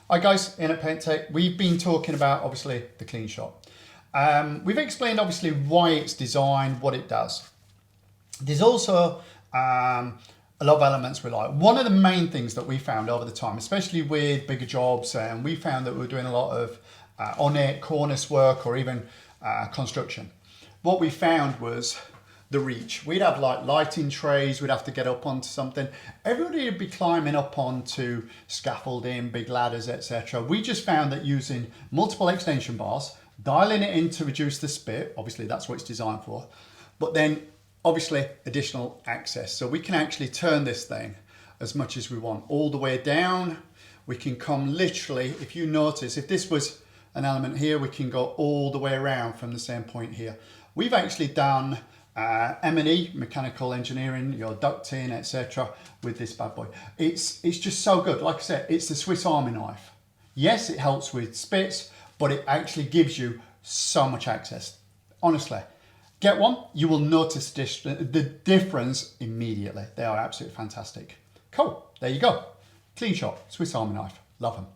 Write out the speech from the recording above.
Hi guys, in at Paint Tech, we've been talking about obviously the Cleanshot. We've explained obviously why it's designed, what it does. There's also a lot of elements we like. One of the main things that we found over the time, especially with bigger jobs, and we found that we were doing a lot of ornate cornice work or even construction. What we found was the reach. We'd have like lighting trays, we'd have to get up onto something. Everybody would be climbing up onto scaffolding, big ladders, etc. We just found that using multiple extension bars, dialing it in to reduce the spit, obviously that's what it's designed for, but then obviously additional access. So we can actually turn this thing as much as we want, all the way down. We can come literally, if you notice, if this was an element here, we can go all the way around from the same point here. We've actually done M&E, mechanical engineering, your ducting, etc. with this bad boy. It's just so good. Like I said, it's the Swiss Army knife. Yes, it helps with spits, but it actually gives you so much access. Honestly, get one, you will notice the difference immediately. They are absolutely fantastic. Cool, there you go. Cleanshot, Swiss Army knife, love them.